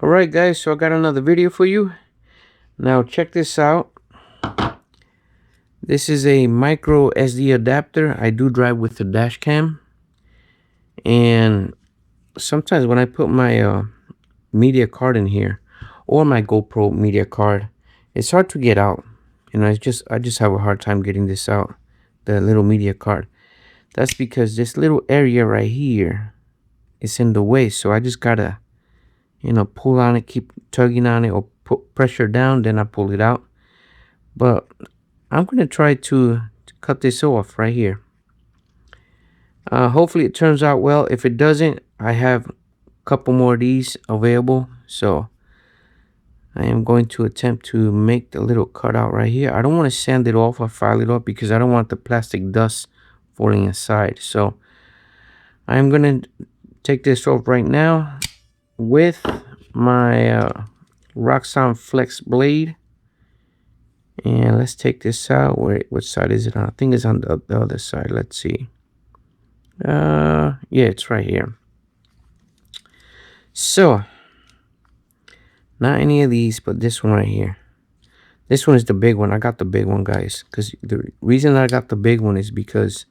Alright guys, so I got another video for you. Now check this out. This is a micro SD adapter. I do drive with the dash cam. And sometimes when I put my media card in here, or my GoPro media card, it's hard to get out. You know, I just have a hard time getting this out, the little media card. That's because this little area right here is in the way. So I just gotta, you know, pull on it, keep tugging on it, or put pressure down, then I pull it out. But I'm gonna try to cut this off right here. Hopefully it turns out well. If it doesn't, I have a couple more of these available, so I am going to attempt to make the little cutout right here. I don't want to sand it off or file it off because I don't want the plastic dust falling inside. So I'm gonna take this off right now with my Roxon Flex blade. And let's take this out. Which side is it on? I think it's on the other side. Let's see. Yeah, it's right here. So not any of these, but this one right here. This one is the big one. I got the big one, guys, because the reason I got the big one is because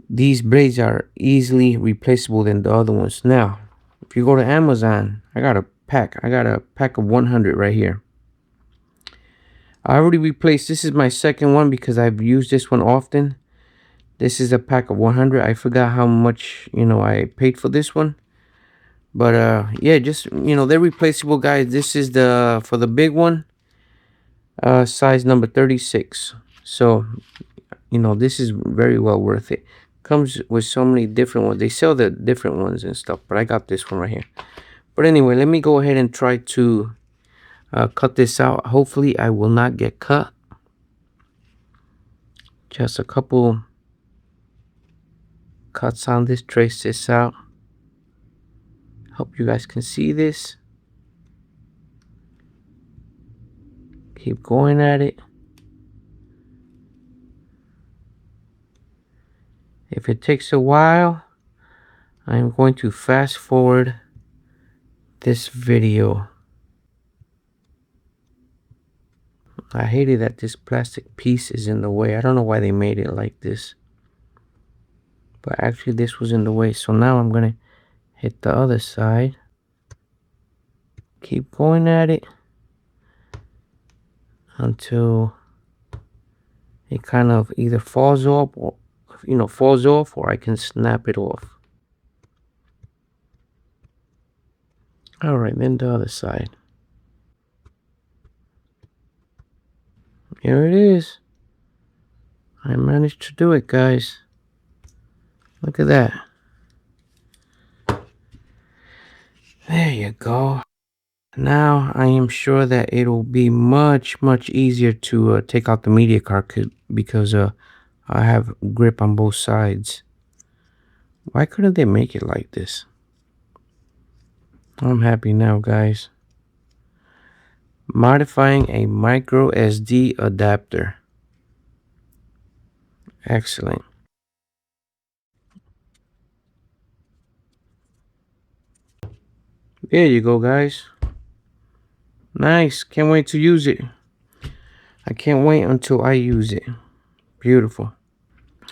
these blades are easily replaceable than the other ones. Now if you go to Amazon, I got a pack of 100 right here. I already replaced, this is my second one because I've used this one often. This is a pack of 100. I forgot how much, you know, I paid for this one. But yeah, just, you know, they're replaceable, guys. This is the, for the big one, size number 36. So, you know, this is very well worth it. Comes with so many different ones. They sell the different ones and stuff, but I got this one right here. But anyway, let me go ahead and try to cut this out. Hopefully I will not get cut. Just a couple cuts on this. Trace this out. Hope you guys can see this. Keep going at it. If it takes a while, I'm going to fast forward this video. I hated that this plastic piece is in the way. I don't know why they made it like this, but actually this was in the way. So now I'm gonna hit the other side. Keep going at it until it kind of either falls off, or, you know, falls off, or I can snap it off. All right, then the other side. Here it is. I managed to do it, guys. Look at that. There you go. Now I am sure that it'll be much easier to take out the media card because I have grip on both sides. Why couldn't they make it like this? I'm happy now, guys. Modifying a micro SD adapter. Excellent. There you go, guys. Nice. Can't wait to use it. I can't wait until I use it. Beautiful.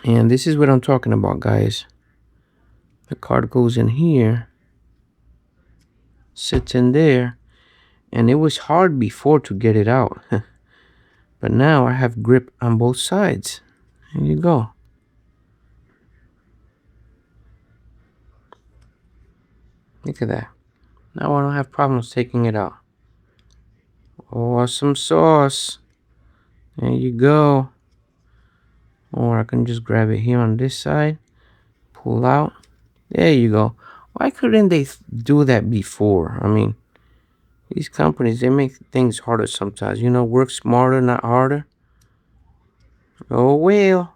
And this is what I'm talking about, guys. The card goes in here, sits in there, and it was hard before to get it out. But now I have grip on both sides. There you go. Look at that. Now I don't have problems taking it out. Awesome sauce. There you go. Or I can just grab it here on this side, pull out. There you go. Why couldn't they do that before? I mean, these companies, they make things harder sometimes. You know, work smarter, not harder. Oh well.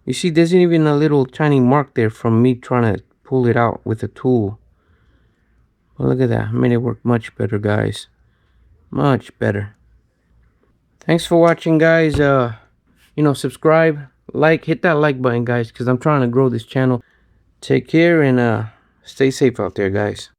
You see, there's even a little tiny mark there from me trying to pull it out with a tool. Well, look at that. I made it work much better, guys. Much better. Thanks for watching, guys. You know, subscribe, like, hit that like button, guys, because I'm trying to grow this channel. Take care and stay safe out there, guys.